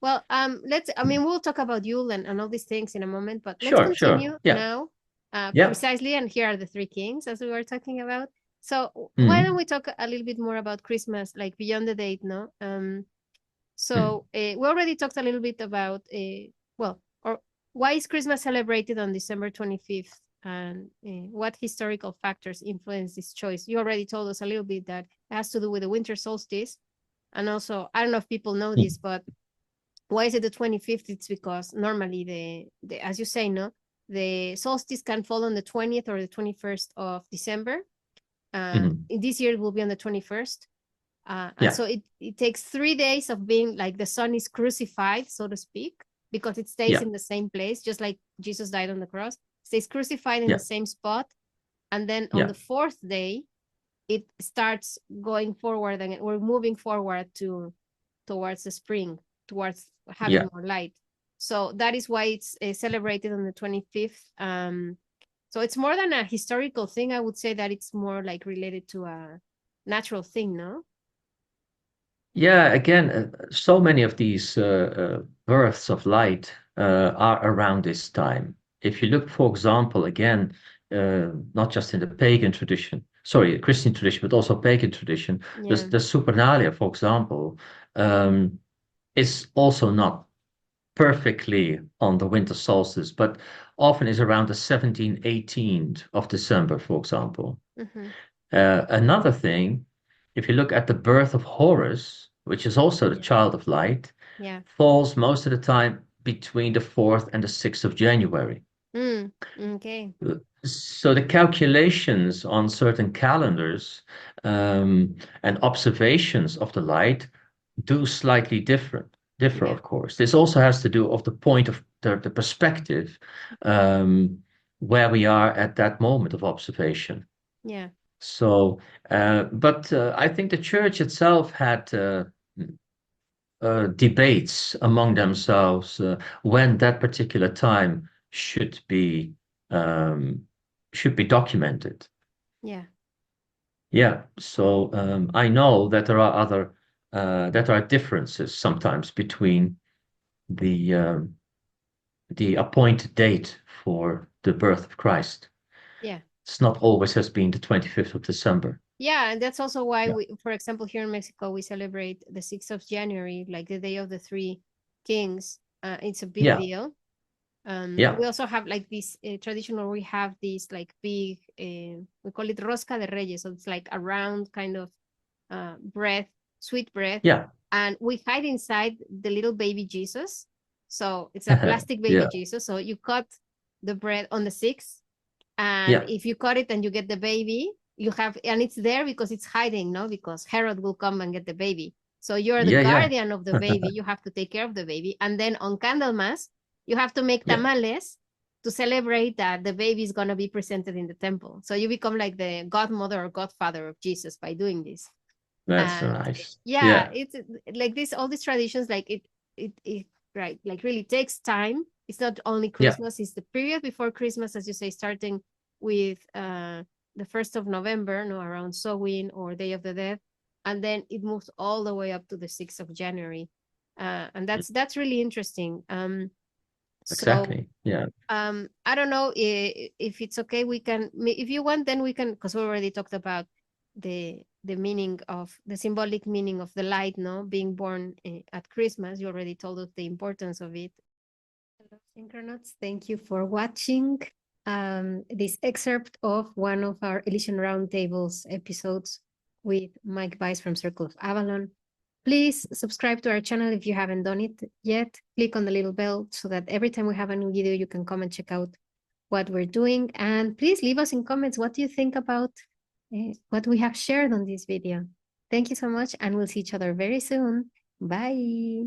Well, we'll talk about Yule and all these things in a moment, but let's Sure, continue yeah, now, yeah. precisely. And here are the three kings, as we were talking about. So why Mhm. don't we talk a little bit more about Christmas, like beyond the date, no? Mhm. We already talked a little bit about, or why is Christmas celebrated on December 25th, and what historical factors influence this choice? You already told us a little bit that it has to do with the winter solstice, and also I don't know if people know this, but why is it the 25th? It's because normally the as you say, no, the solstice can fall on the 20th or the 21st of December. In this year it will be on the 21st. And so it takes 3 days of being like the sun is crucified, so to speak, because it stays in the same place, just like Jesus died on the cross, stays crucified in the same spot. And then on the fourth day, it starts going forward, and we're moving forward towards the spring, towards having more light. So that is why it's celebrated on the 25th. So it's more than a historical thing. I would say that it's more like related to a natural thing, no? Yeah, again, so many of these births of light are around this time. If you look, for example, again, not just in the pagan tradition, sorry, Christian tradition, but also pagan tradition, the Supernalia, for example, is also not perfectly on the winter solstice, but often is around the 17th, 18th of December, for example. Another thing, if you look at the birth of Horus, which is also the child of light, falls most of the time between the 4th and the 6th of January. Okay. So the calculations on certain calendars and observations of the light do slightly differ, of course. This also has to do of the point of the perspective where we are at that moment of observation. Yeah. So, but I think the church itself had debates among themselves when that particular time um, should be documented. Yeah. Yeah. So I know that there are that there are differences sometimes between the appointed date for the birth of Christ. Yeah. It's not always has been the 25th of December. Yeah, and that's also why we, for example, here in Mexico, we celebrate the 6th of January, like the Day of the Three Kings. It's a big deal. We also have like this tradition where we have these like big, we call it Rosca de Reyes. So it's like a round kind of bread, sweet bread. Yeah. And we hide inside the little baby Jesus. So it's a plastic baby Jesus. So you cut the bread on the 6th. And if you cut it and you get the baby, you have, and it's there because it's hiding, no? Because Herod will come and get the baby. So you're the guardian of the baby. You have to take care of the baby. And then on Candlemas, you have to make tamales to celebrate that the baby is going to be presented in the temple. So you become like the godmother or godfather of Jesus by doing this. That's nice. It's like this, all these traditions, like it right, like really takes time. It's not only Christmas, it's the period before Christmas, as you say, starting with the 1st of November, no, around Samhain or Day of the Dead, and then it moves all the way up to the 6th of January. And that's really interesting. Exactly. Yeah. I don't know if it's okay. We can, if you want, then we can, because we already talked about the meaning of the symbolic meaning of the light, no, being born at Christmas. You already told us the importance of it. Hello, Synchronauts. Thank you for watching this excerpt of one of our Elysian Roundtables episodes with Mike Bais from Circle of Avalon. Please subscribe to our channel if you haven't done it yet. Click on the little bell so that every time we have a new video, you can come and check out what we're doing. And please leave us in comments what do you think about what we have shared on this video. Thank you so much, and we'll see each other very soon. Bye.